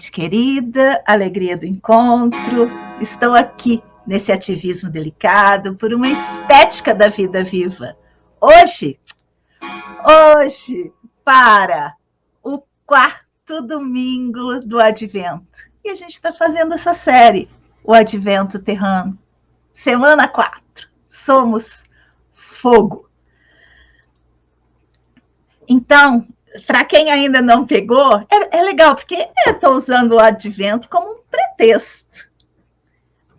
gente querida, alegria do encontro. Estou aqui nesse ativismo delicado por uma estética da vida viva. Hoje, para o quarto domingo do Advento. E a gente está fazendo essa série, o Advento Terrano. Semana 4, somos fogo. Então, para quem ainda não pegou, é legal, porque eu estou usando o advento como um pretexto.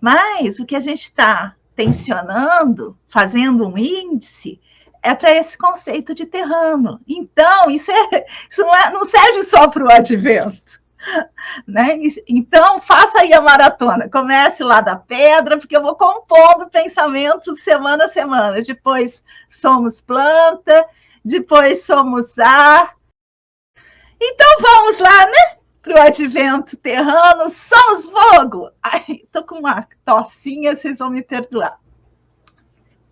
Mas o que a gente está tensionando, fazendo um índice, é para esse conceito de terrano. Então, isso não serve só para o advento. Né? Então, faça aí a maratona. Comece lá da pedra, porque eu vou compondo pensamento semana a semana. Depois somos planta, depois somos ar. Então vamos lá, né? Para o advento terrano, somos fogo. Ai, tô com uma tossinha, vocês vão me perdoar.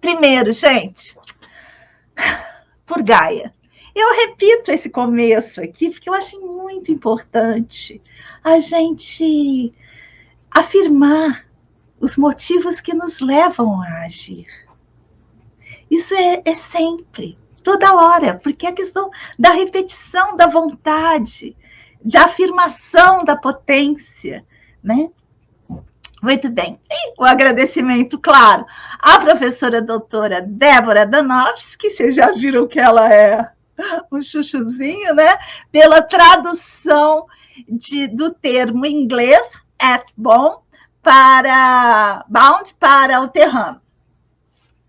Primeiro, gente, por Gaia. Eu repito esse começo aqui, porque eu acho muito importante a gente afirmar os motivos que nos levam a agir. Isso é sempre, toda hora, porque é a questão da repetição da vontade, de afirmação da potência, né? Muito bem. E o agradecimento, claro, à professora doutora Débora Danovski, vocês já viram que ela é um chuchuzinho, né? Pela tradução do termo em inglês, bound, para o terrano.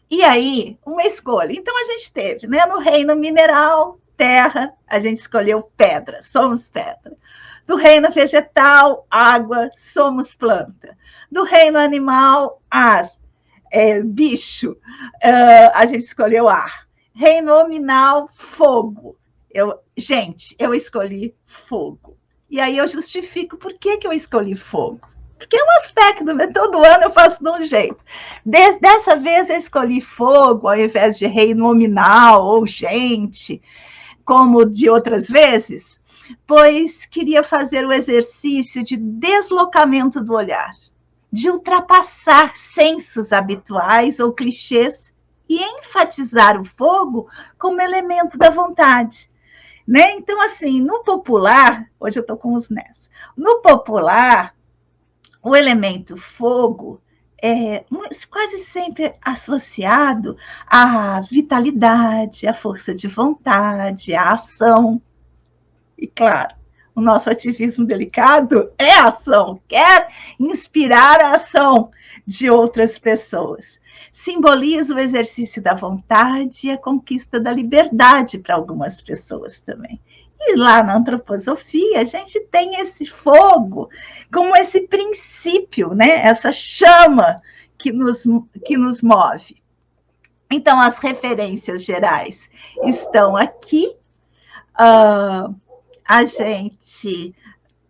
E aí, uma escolha. Então, a gente teve, né? No reino mineral, terra, a gente escolheu pedra, somos pedra. Do reino vegetal, água, somos planta. Do reino animal, ar, bicho, a gente escolheu ar. Reino nominal, fogo. Eu escolhi fogo. E aí eu justifico por que eu escolhi fogo. Porque é um aspecto, né? Todo ano eu faço de um jeito. Dessa vez eu escolhi fogo ao invés de reino nominal ou gente, como de outras vezes, pois queria fazer o exercício de deslocamento do olhar, de ultrapassar sensos habituais ou clichês e enfatizar o fogo como elemento da vontade. Né? Então, assim, no popular, hoje eu estou com os nés, no popular, o elemento fogo é quase sempre associado à vitalidade, à força de vontade, à ação. E, claro, o nosso ativismo delicado é a ação, quer inspirar a ação de outras pessoas. Simboliza o exercício da vontade e a conquista da liberdade para algumas pessoas também. E lá na antroposofia, a gente tem esse fogo como esse princípio, né? Essa chama que nos move. Então, as referências gerais estão aqui. A gente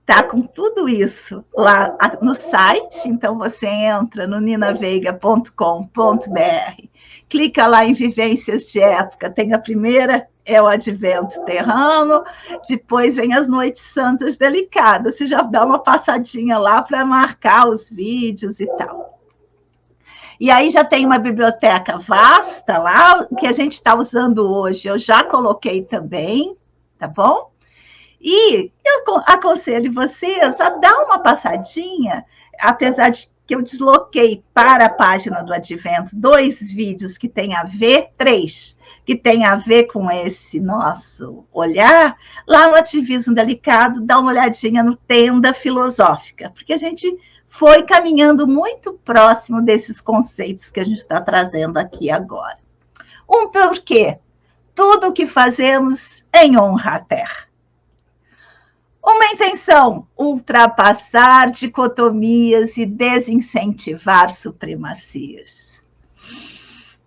está com tudo isso lá no site, então você entra no ninaveiga.com.br, clica lá em Vivências de Época, tem a primeira, é o Advento Terrano, depois vem as Noites Santas Delicadas, você já dá uma passadinha lá para marcar os vídeos e tal. E aí já tem uma biblioteca vasta lá, que a gente está usando hoje, eu já coloquei também, tá bom? E eu aconselho vocês a dar uma passadinha, apesar de que eu desloquei para a página do Advento 2 vídeos que tem a ver, 3, que tem a ver com esse nosso olhar, lá no Ativismo Delicado, dá uma olhadinha no Tenda Filosófica, porque a gente foi caminhando muito próximo desses conceitos que a gente está trazendo aqui agora. Um porquê? Tudo o que fazemos em honra à terra. Uma intenção, ultrapassar dicotomias e desincentivar supremacias.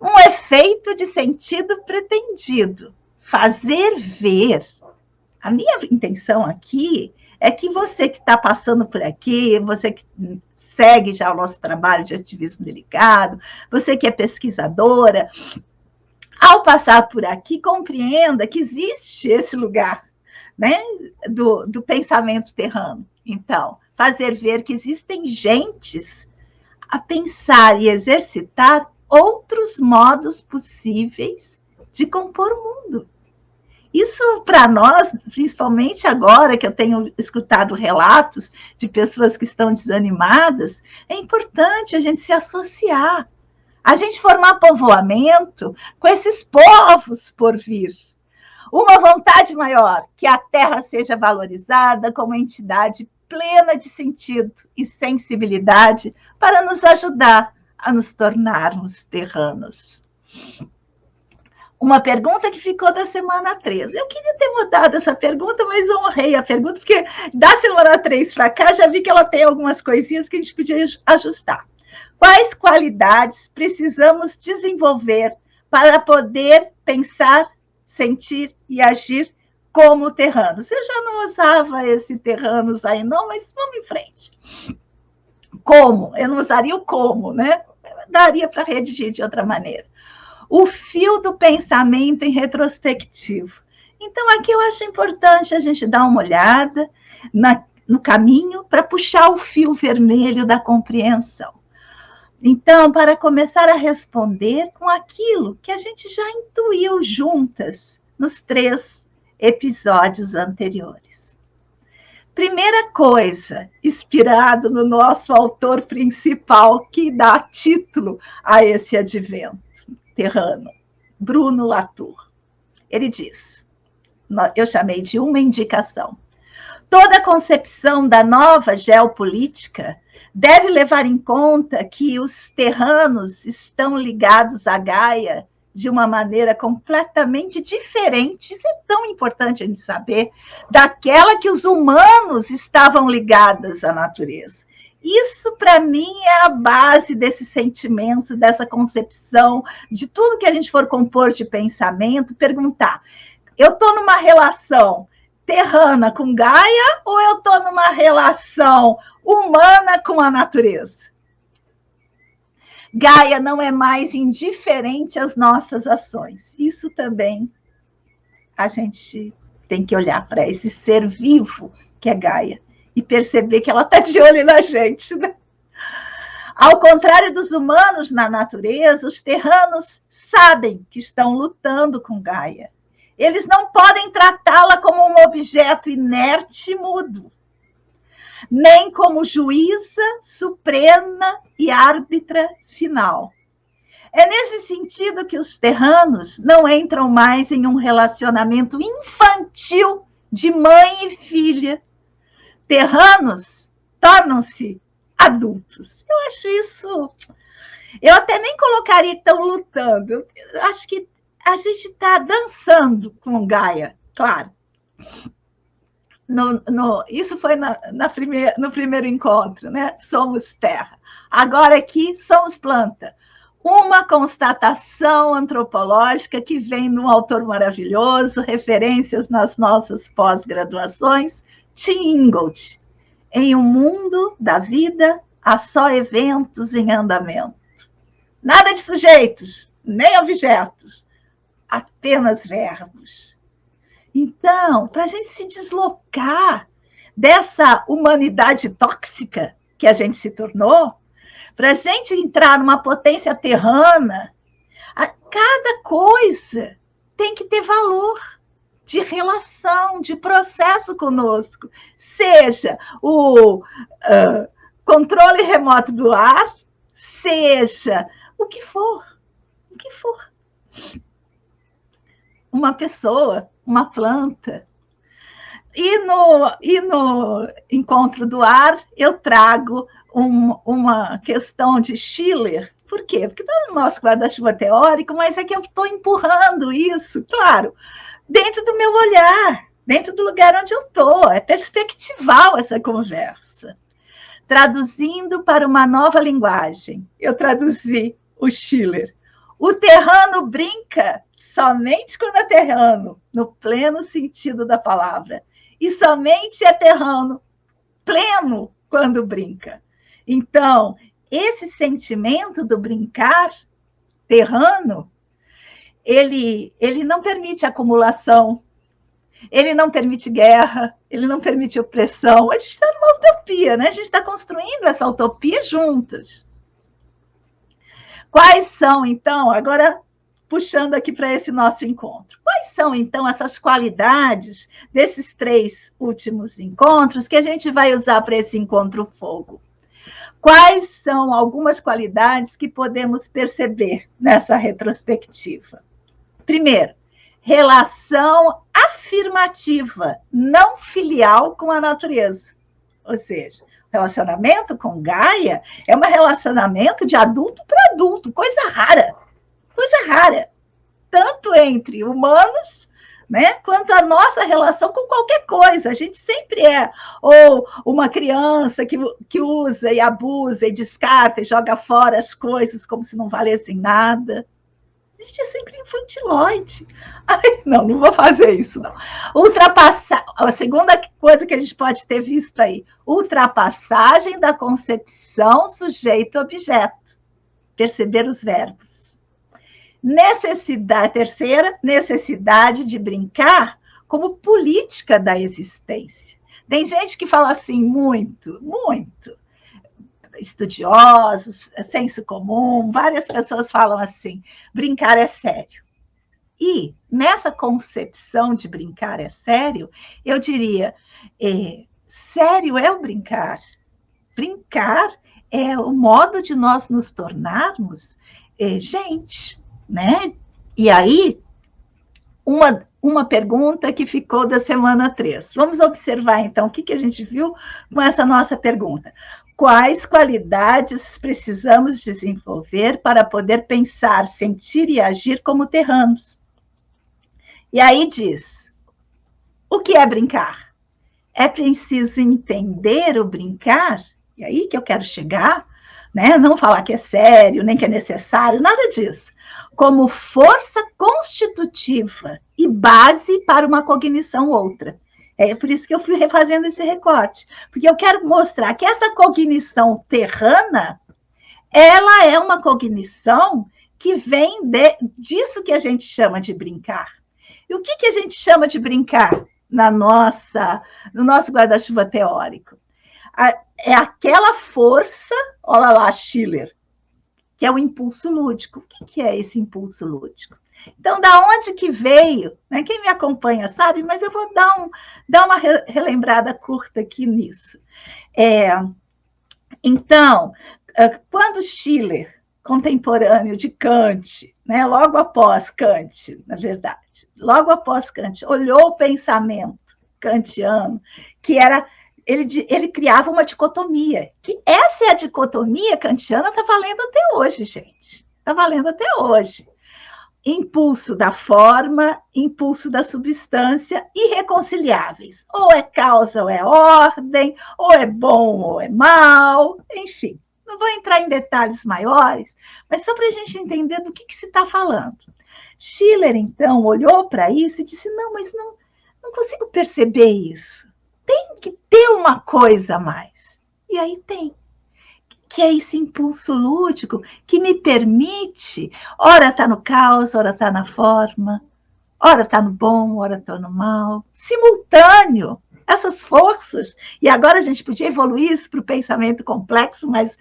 Um efeito de sentido pretendido, fazer ver. A minha intenção aqui é que você que está passando por aqui, você que segue já o nosso trabalho de ativismo delicado, você que é pesquisadora, ao passar por aqui, compreenda que existe esse lugar, né, do pensamento terrano. Então, fazer ver que existem gentes a pensar e exercitar outros modos possíveis de compor o mundo. Isso, para nós, principalmente agora que eu tenho escutado relatos de pessoas que estão desanimadas, é importante a gente se associar, a gente formar povoamento com esses povos por vir. Uma vontade maior, que a terra seja valorizada como entidade plena de sentido e sensibilidade para nos ajudar a nos tornarmos terranos. Uma pergunta que ficou da semana 3. Eu queria ter mudado essa pergunta, mas honrei a pergunta, porque da semana 3 para cá já vi que ela tem algumas coisinhas que a gente podia ajustar. Quais qualidades precisamos desenvolver para poder pensar, sentir e agir como terranos? Eu já não usava esse terranos aí não, mas vamos em frente. Como? Eu não usaria o como, né? Daria para redigir de outra maneira. O fio do pensamento em retrospectivo. Então, aqui eu acho importante a gente dar uma olhada no caminho para puxar o fio vermelho da compreensão. Então, para começar a responder com aquilo que a gente já intuiu juntas nos 3 episódios anteriores. Primeira coisa, inspirado no nosso autor principal, que dá título a esse advento terrano, Bruno Latour. Ele diz, eu chamei de uma indicação, toda a concepção da nova geopolítica deve levar em conta que os terranos estão ligados à Gaia de uma maneira completamente diferente, isso é tão importante a gente saber, daquela que os humanos estavam ligados à natureza. Isso, para mim, é a base desse sentimento, dessa concepção, de tudo que a gente for compor de pensamento, perguntar, eu estou numa relação terrana com Gaia ou eu estou numa relação humana com a natureza? Gaia não é mais indiferente às nossas ações. Isso também a gente tem que olhar para esse ser vivo que é Gaia e perceber que ela está de olho na gente, né? Ao contrário dos humanos na natureza, os terranos sabem que estão lutando com Gaia. Eles não podem tratá-la como um objeto inerte e mudo, nem como juíza suprema e árbitra final. É nesse sentido que os terranos não entram mais em um relacionamento infantil de mãe e filha. Terranos tornam-se adultos. Eu acho isso... Eu até nem colocaria tão lutando. Eu acho que a gente está dançando com Gaia, claro. Isso foi no primeiro encontro, né? Somos terra. Agora aqui somos planta. Uma constatação antropológica que vem de um autor maravilhoso, referências nas nossas pós-graduações, Tim Ingold. Em um mundo da vida, há só eventos em andamento. Nada de sujeitos, nem objetos, apenas verbos. Então, para a gente se deslocar dessa humanidade tóxica que a gente se tornou, para a gente entrar numa potência terrana, cada coisa tem que ter valor de relação, de processo conosco. Seja o controle remoto do ar, seja o que for. Uma pessoa, uma planta. E no encontro do ar, eu trago uma questão de Schiller. Por quê? Porque não é o nosso guarda-chuva teórico, mas é que eu estou empurrando isso, claro, dentro do meu olhar, dentro do lugar onde eu estou. É perspectival essa conversa. Traduzindo para uma nova linguagem, eu traduzi o Schiller. O terrano brinca somente quando é terrano, no pleno sentido da palavra. E somente é terrano pleno quando brinca. Então, esse sentimento do brincar terrano, ele não permite acumulação, ele não permite guerra, ele não permite opressão. A gente está numa utopia, né? A gente está construindo essa utopia juntos. Quais são, então, agora puxando aqui para esse nosso encontro, quais são, então, essas qualidades desses 3 últimos encontros que a gente vai usar para esse encontro fogo? Quais são algumas qualidades que podemos perceber nessa retrospectiva? Primeiro, relação afirmativa, não filial com a natureza. Ou seja, relacionamento com Gaia é um relacionamento de adulto para adulto, coisa rara, tanto entre humanos, né, quanto a nossa relação com qualquer coisa. A gente sempre é ou uma criança que usa e abusa e descarta e joga fora as coisas como se não valessem nada. A gente é sempre infantiloide. Ai, não vou fazer isso, não. A segunda coisa que a gente pode ter visto aí, ultrapassagem da concepção sujeito-objeto. Perceber os verbos. Terceira, necessidade de brincar como política da existência. Tem gente que fala assim, muito, estudiosos, senso comum, várias pessoas falam assim, brincar é sério. E nessa concepção de brincar é sério, eu diria, sério é o brincar. Brincar é o modo de nós nos tornarmos gente, né? E aí, uma pergunta que ficou da semana 3. Vamos observar, então, o que a gente viu com essa nossa pergunta. Quais qualidades precisamos desenvolver para poder pensar, sentir e agir como terranos? E aí diz, o que é brincar? É preciso entender o brincar, e aí que eu quero chegar, né? Não falar que é sério, nem que é necessário, nada disso. Como força constitutiva e base para uma cognição outra. É por isso que eu fui refazendo esse recorte, porque eu quero mostrar que essa cognição terrana, ela é uma cognição que vem disso que a gente chama de brincar. E o que a gente chama de brincar no nosso guarda-chuva teórico? É aquela força, olha lá, Schiller, que é o impulso lúdico. O que é esse impulso lúdico? Então, da onde que veio? Né? Quem me acompanha sabe, mas eu vou dar uma relembrada curta aqui nisso. Então, quando Schiller, contemporâneo de Kant, né, logo após Kant, na verdade, logo após Kant, olhou o pensamento kantiano, que era... Ele criava uma dicotomia, que essa é a dicotomia kantiana, está valendo até hoje, gente. Está valendo até hoje. Impulso da forma, impulso da substância, irreconciliáveis. Ou é causa ou é ordem, ou é bom ou é mal, enfim. Não vou entrar em detalhes maiores, mas só para a gente entender do que se está falando. Schiller, então, olhou para isso e disse, não, mas não consigo perceber isso. Tem que ter uma coisa a mais. E aí tem. Que é esse impulso lúdico que me permite, ora está no caos, ora está na forma, ora está no bom, ora está no mal. Simultâneo. Essas forças. E agora a gente podia evoluir isso para o pensamento complexo, mas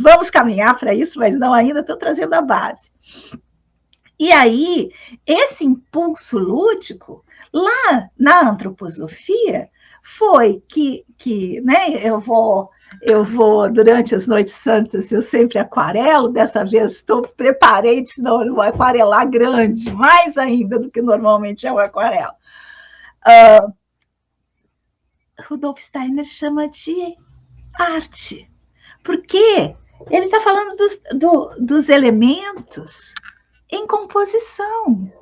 vamos caminhar para isso, mas não ainda, estou trazendo a base. E aí, esse impulso lúdico, lá na antroposofia, foi que né, eu vou, durante as noites santas, eu sempre aquarelo, dessa vez preparei, disse, não, eu vou aquarelar grande, mais ainda do que normalmente é o aquarelo. Rudolf Steiner chama de arte, porque ele está falando dos elementos em composição.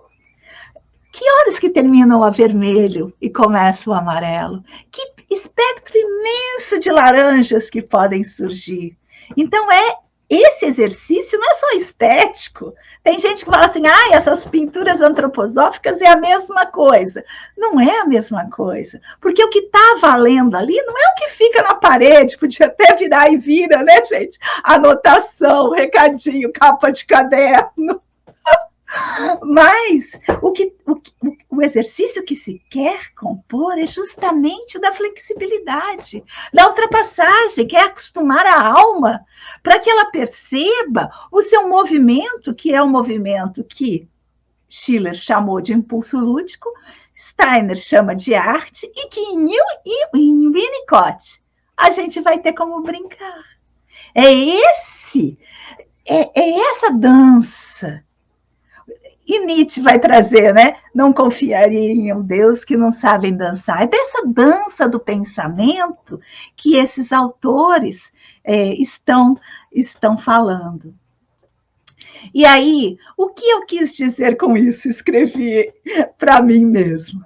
Que horas que terminam a vermelho e começa o amarelo? Que espectro imenso de laranjas que podem surgir. Então, esse exercício não é só estético. Tem gente que fala assim, essas pinturas antroposóficas é a mesma coisa. Não é a mesma coisa. Porque o que está valendo ali não é o que fica na parede, podia até virar e vira, né, gente? Anotação, recadinho, capa de caderno. Mas o o exercício que se quer compor é justamente o da flexibilidade, da ultrapassagem, que é acostumar a alma para que ela perceba o seu movimento, que é um movimento que Schiller chamou de impulso lúdico, Steiner chama de arte, e que em Winnicott a gente vai ter como brincar. É essa dança. E Nietzsche vai trazer, né? Não confiaria em um Deus que não sabem dançar. É dessa dança do pensamento que esses autores estão falando. E aí, o que eu quis dizer com isso? Escrevi para mim mesmo.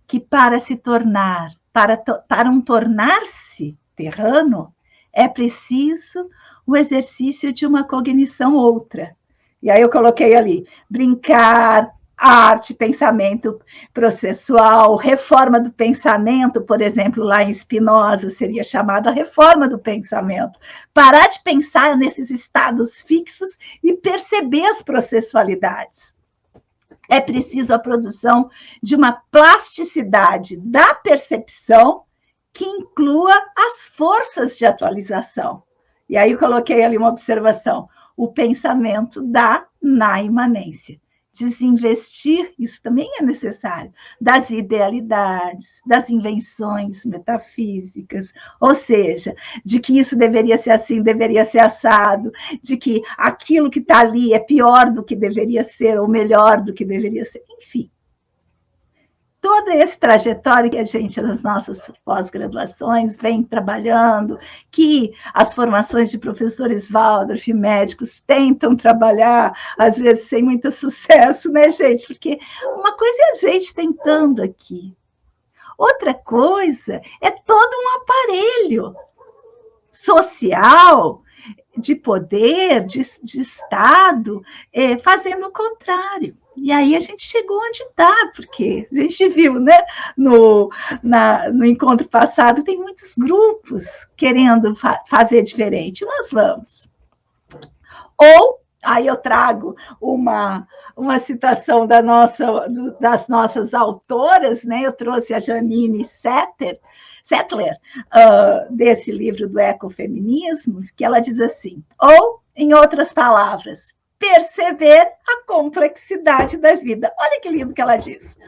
Que para se tornar, para um tornar-se terrano, é preciso o exercício de uma cognição outra. E aí eu coloquei ali, brincar, arte, pensamento processual, reforma do pensamento, por exemplo, lá em Spinoza seria chamada reforma do pensamento. Parar de pensar nesses estados fixos e perceber as processualidades. É preciso a produção de uma plasticidade da percepção que inclua as forças de atualização. E aí eu coloquei ali uma observação. O pensamento dá na imanência. Desinvestir, isso também é necessário, das idealidades, das invenções metafísicas, ou seja, de que isso deveria ser assim, deveria ser assado, de que aquilo que está ali é pior do que deveria ser, ou melhor do que deveria ser, enfim. Toda essa trajetória que a gente, nas nossas pós-graduações, vem trabalhando, que as formações de professores Waldorf, médicos, tentam trabalhar, às vezes sem muito sucesso, né, gente? Porque uma coisa é a gente tentando aqui. Outra coisa é todo um aparelho social, de poder, de Estado, fazendo o contrário. E aí a gente chegou onde está, porque a gente viu, né, no encontro passado, tem muitos grupos querendo fazer diferente. Nós vamos. Ou, aí eu trago uma citação das nossas autoras, né? Eu trouxe a Janine Settler, desse livro do ecofeminismo, que ela diz assim, ou, em outras palavras, perceber a complexidade da vida. Olha que lindo que ela diz.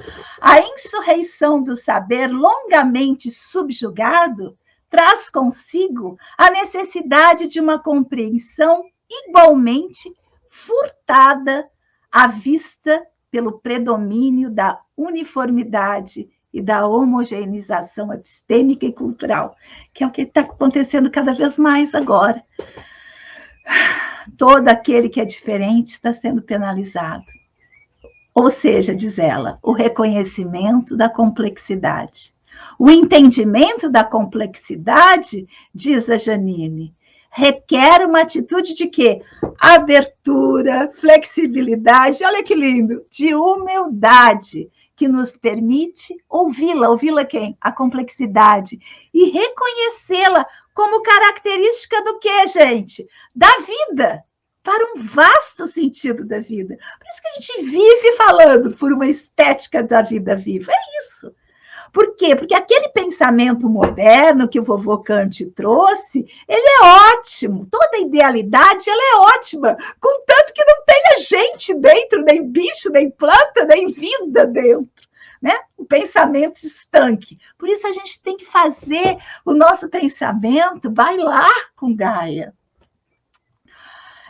A insurreição do saber longamente subjugado traz consigo a necessidade de uma compreensão igualmente furtada à vista pelo predomínio da uniformidade e da homogeneização epistêmica e cultural, que é o que está acontecendo cada vez mais agora. Todo aquele que é diferente está sendo penalizado. Ou seja, diz ela, o reconhecimento da complexidade. O entendimento da complexidade, diz a Janine, requer uma atitude de quê? Abertura, flexibilidade, olha que lindo, de humildade, que nos permite ouvi-la. Ouvi-la quem? A complexidade. E reconhecê-la como característica do quê, gente? Da vida, para um vasto sentido da vida. Por isso que a gente vive falando por uma estética da vida viva. É isso. Por quê? Porque aquele pensamento moderno que o vovô Kant trouxe, ele é ótimo. Toda a idealidade, ela é ótima. Contanto que não tenha gente dentro, nem bicho, nem planta, nem vida dentro. Né? O pensamento estanque. Por isso a gente tem que fazer o nosso pensamento bailar com Gaia.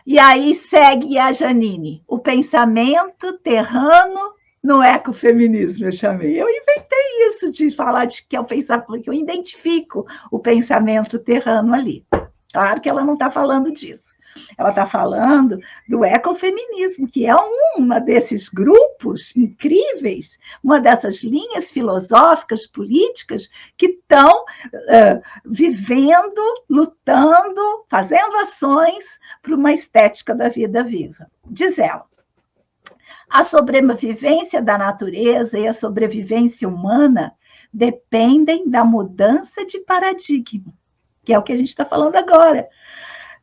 E aí segue a Janine. O pensamento terrano no ecofeminismo, eu chamei. Eu inventei isso de falar de que é o pensamento, que eu identifico o pensamento terrano ali. Claro que ela não está falando disso. Ela está falando do ecofeminismo, que é uma desses grupos incríveis, uma dessas linhas filosóficas, políticas, que estão vivendo, lutando, fazendo ações para uma estética da vida viva. Diz ela, a sobrevivência da natureza e a sobrevivência humana dependem da mudança de paradigma, que é o que a gente está falando agora.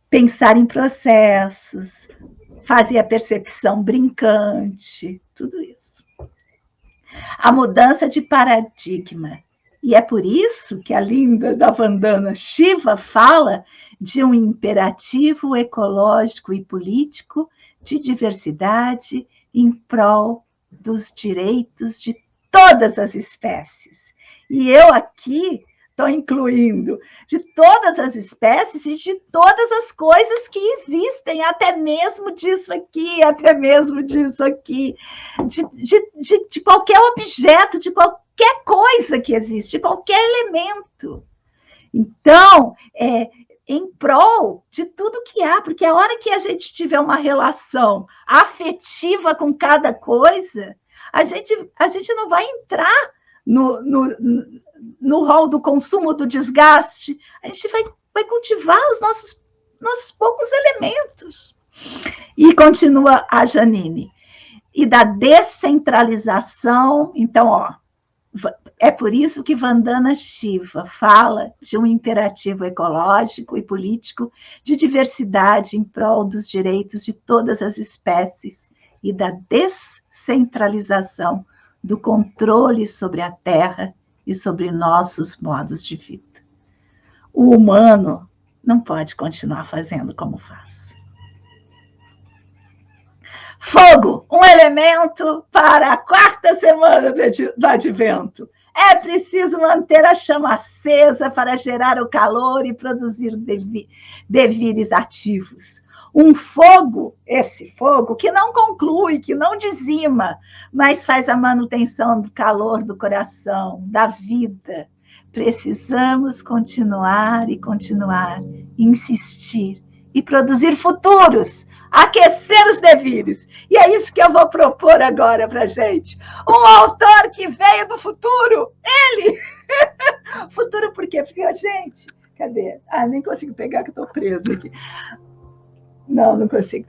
Pensar em processos, fazer a percepção brincante, tudo isso. a mudança de paradigma. E é por isso que a linda da Vandana Shiva fala de um imperativo ecológico e político de diversidade em prol dos direitos de todas as espécies. E eu aqui estou incluindo de todas as espécies e de todas as coisas que existem, até mesmo disso aqui, até mesmo disso aqui, de qualquer objeto, de qualquer coisa que existe, de qualquer elemento. Então, em prol de tudo que há, porque a hora que a gente tiver uma relação afetiva com cada coisa, a gente não vai entrar no rol do consumo, do desgaste, a gente vai cultivar os nossos poucos elementos. E continua a Janine. E da descentralização, então, é por isso que Vandana Shiva fala de um imperativo ecológico e político de diversidade em prol dos direitos de todas as espécies e da descentralização do controle sobre a Terra e sobre nossos modos de vida. O humano não pode continuar fazendo como faz. Fogo, um elemento para a 4ª semana do Advento. É preciso manter a chama acesa para gerar o calor e produzir devires ativos. Um fogo, esse fogo, que não conclui, que não dizima, mas faz a manutenção do calor do coração, da vida. Precisamos continuar e continuar, insistir e produzir futuros, aquecer os devires. E é isso que eu vou propor agora para a gente. Um autor que veio do futuro, ele! Futuro por quê? Porque, gente, cadê? Nem consigo pegar que eu estou preso aqui. Não consigo.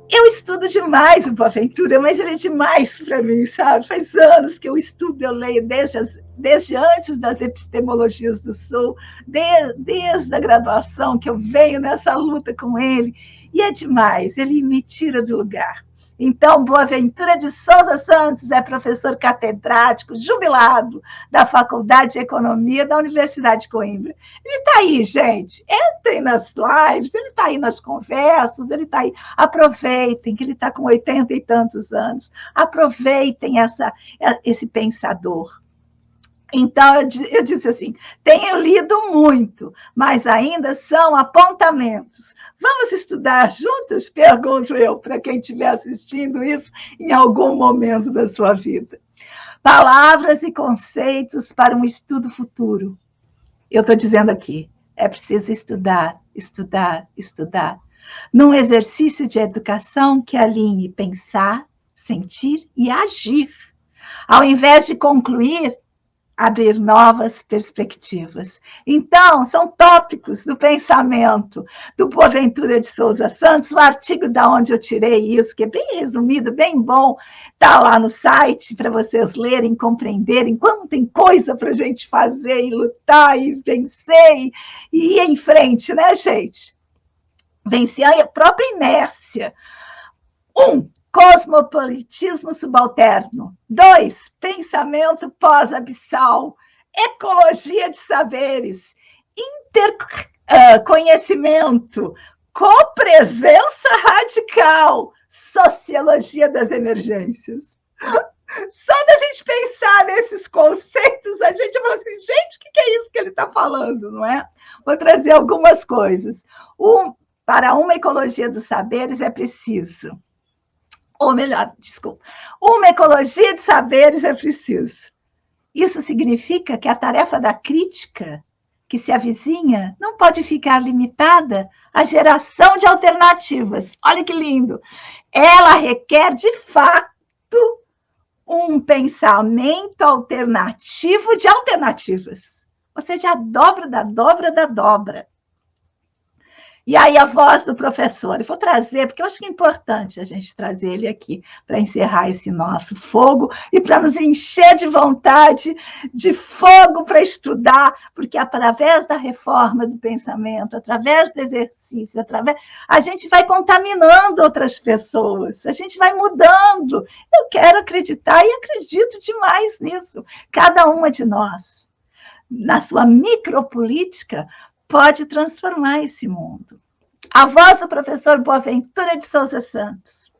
Eu estudo demais o Boaventura, mas ele é demais para mim, sabe? Faz anos que eu estudo, eu leio desde antes das epistemologias do Sul, desde a graduação que eu venho nessa luta com ele, e é demais, ele me tira do lugar. Então, Boaventura de Souza Santos é professor catedrático, jubilado da Faculdade de Economia da Universidade de Coimbra. Ele está aí, gente. Entrem nas lives, ele está aí nas conversas, ele está aí. Aproveitem que ele está com 80 e tantos anos. Aproveitem esse pensador. Então, eu disse assim, tenho lido muito, mas ainda são apontamentos. Vamos estudar juntos? Pergunto eu, para quem estiver assistindo isso em algum momento da sua vida. Palavras e conceitos para um estudo futuro. Eu estou dizendo aqui, é preciso estudar, estudar, estudar. Num exercício de educação que alinhe pensar, sentir e agir. Ao invés de concluir, abrir novas perspectivas. Então, são tópicos do pensamento do Boaventura de Souza Santos, o artigo da onde eu tirei isso, que é bem resumido, bem bom, está lá no site para vocês lerem, compreenderem como tem coisa para a gente fazer e lutar e vencer e ir em frente, né, gente? Vencer a própria inércia. 1. Cosmopolitismo subalterno. 2. Pensamento pós-abissal. Ecologia de saberes. Interconhecimento. Copresença radical. Sociologia das emergências. Só da gente pensar nesses conceitos, a gente fala assim, gente, o que é isso que ele está falando, não é? Vou trazer algumas coisas. Para uma ecologia dos saberes é preciso... Ou melhor, desculpa, uma ecologia de saberes é preciso. Isso significa que a tarefa da crítica que se avizinha não pode ficar limitada à geração de alternativas. Olha que lindo! Ela requer, de fato, um pensamento alternativo de alternativas. Ou seja, a dobra da dobra da dobra. E aí a voz do professor, eu vou trazer, porque eu acho que é importante a gente trazer ele aqui para encerrar esse nosso fogo e para nos encher de vontade, de fogo para estudar, porque através da reforma do pensamento, através do exercício, a gente vai contaminando outras pessoas, a gente vai mudando. Eu quero acreditar e acredito demais nisso. Cada uma de nós, na sua micropolítica, pode transformar esse mundo. A voz do professor Boaventura de Souza Santos.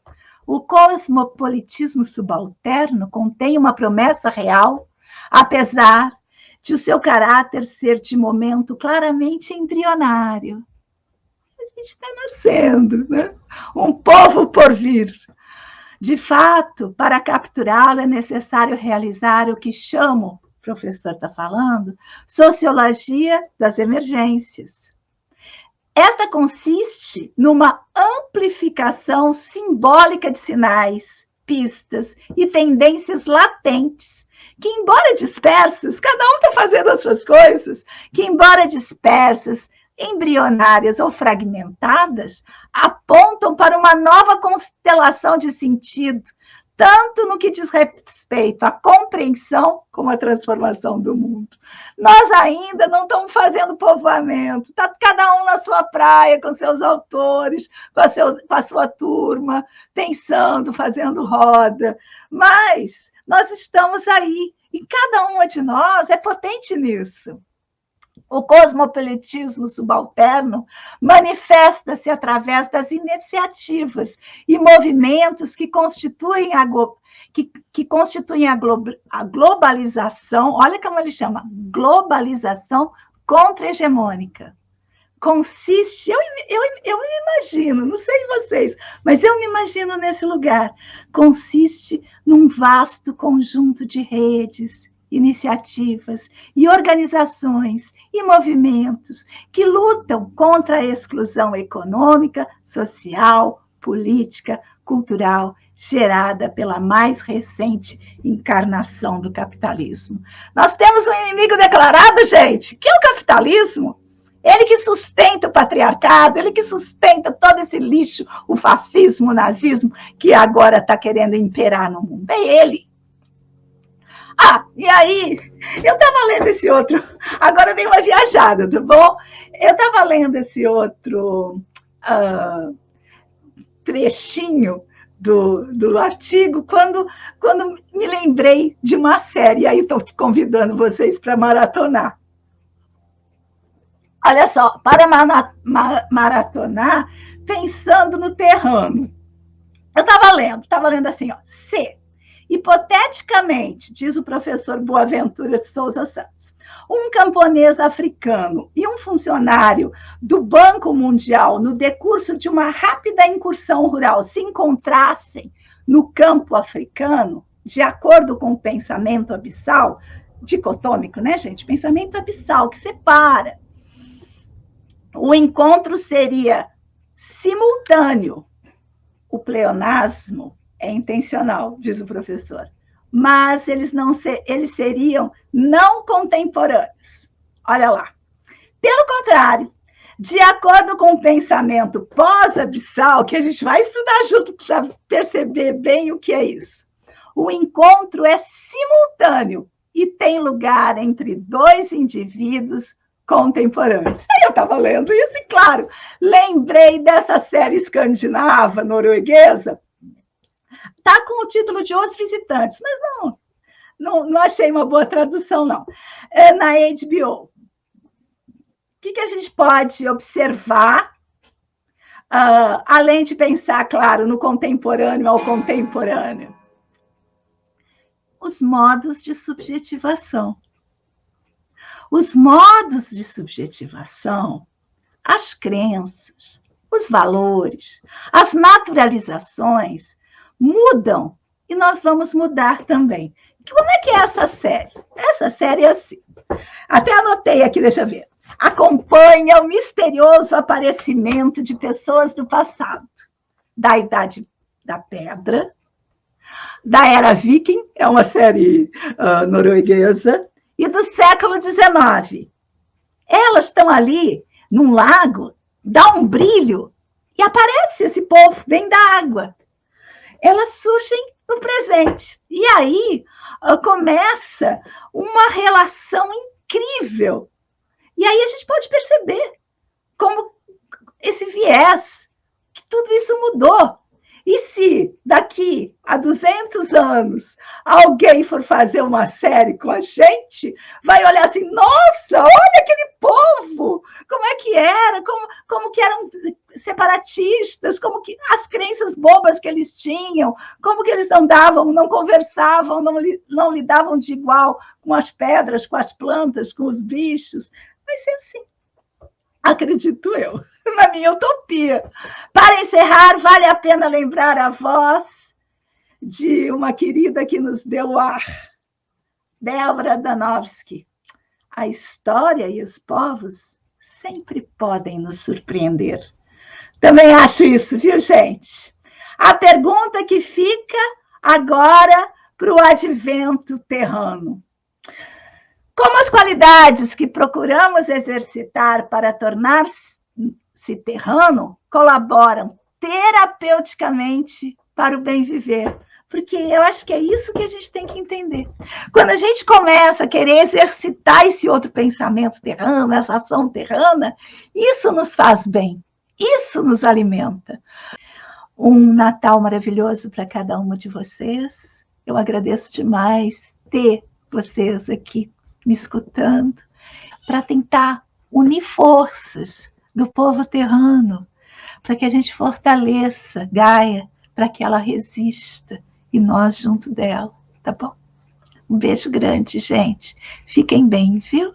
O cosmopolitismo subalterno contém uma promessa real, apesar de o seu caráter ser de momento claramente embrionário. A gente está nascendo, né? Um povo por vir. De fato, para capturá-lo é necessário realizar o que chamo, o professor está falando, sociologia das emergências. Esta consiste numa amplificação simbólica de sinais, pistas e tendências latentes, que, embora dispersas, cada um está fazendo as suas coisas, que, embora dispersas, embrionárias ou fragmentadas, apontam para uma nova constelação de sentido, tanto no que diz respeito à compreensão como à transformação do mundo. Nós ainda não estamos fazendo povoamento, está cada um na sua praia, com seus autores, com a sua turma, pensando, fazendo roda, mas nós estamos aí, e cada uma de nós é potente nisso. O cosmopolitismo subalterno manifesta-se através das iniciativas e movimentos que constituem a globalização, olha como ele chama, globalização contra-hegemônica. Consiste, eu me imagino, não sei vocês, mas eu me imagino nesse lugar, consiste num vasto conjunto de redes, iniciativas e organizações e movimentos que lutam contra a exclusão econômica, social, política, cultural, gerada pela mais recente encarnação do capitalismo. Nós temos um inimigo declarado, gente, que é o capitalismo. Ele que sustenta o patriarcado, ele que sustenta todo esse lixo, o fascismo, o nazismo, que agora está querendo imperar no mundo. É ele. E aí, eu estava lendo esse outro, agora dei uma viajada, tá bom? Eu estava lendo esse outro trechinho do artigo quando me lembrei de uma série, e aí estou convidando vocês para maratonar. Olha só, para maratonar, pensando no terrano. Eu estava lendo assim, ó, C. Hipoteticamente, diz o professor Boaventura de Souza Santos, um camponês africano e um funcionário do Banco Mundial, no decurso de uma rápida incursão rural, se encontrassem no campo africano, de acordo com o pensamento abissal, dicotômico, né, gente? Pensamento abissal, que separa. O encontro seria simultâneo. O pleonasmo é intencional, diz o professor, mas eles seriam não contemporâneos. Olha lá. Pelo contrário, de acordo com o pensamento pós-abissal, que a gente vai estudar junto para perceber bem o que é isso, o encontro é simultâneo e tem lugar entre dois indivíduos contemporâneos. Aí eu estava lendo isso e, claro, lembrei dessa série escandinava, norueguesa, está com o título de Os Visitantes, mas não achei uma boa tradução, não. É na HBO. O que a gente pode observar, além de pensar, claro, no contemporâneo ao contemporâneo? Os modos de subjetivação. Os modos de subjetivação, as crenças, os valores, as naturalizações mudam e nós vamos mudar também. Como é que é essa série? Essa série é assim. Até anotei aqui, deixa eu ver. Acompanha o misterioso aparecimento de pessoas do passado, da Idade da Pedra, da Era Viking, é uma série norueguesa, e do século XIX. Elas estão ali num lago, dá um brilho e aparece esse povo, vem da água. Elas surgem no presente. E aí começa uma relação incrível. E aí a gente pode perceber como esse viés, que tudo isso mudou. E se daqui a 200 anos alguém for fazer uma série com a gente, vai olhar assim, nossa, olha aquele povo, como é que era, como que eram separatistas, como que as crenças bobas que eles tinham, como que eles não conversavam, não lidavam de igual com as pedras, com as plantas, com os bichos. Vai ser assim, acredito eu, na minha utopia. Para encerrar, vale a pena lembrar a voz de uma querida que nos deu o ar, Débora Danowski. A história e os povos sempre podem nos surpreender. Também acho isso, viu, gente? A pergunta que fica agora para o advento terrano. Como as qualidades que procuramos exercitar para tornar-se terrano colaboram terapeuticamente para o bem viver? Porque eu acho que é isso que a gente tem que entender. Quando a gente começa a querer exercitar esse outro pensamento terrano, essa ação terrana, isso nos faz bem, isso nos alimenta. Um Natal maravilhoso para cada uma de vocês. Eu agradeço demais ter vocês aqui me escutando, para tentar unir forças do povo terrano, para que a gente fortaleça Gaia, para que ela resista, e nós junto dela, tá bom? Um beijo grande, gente. Fiquem bem, viu?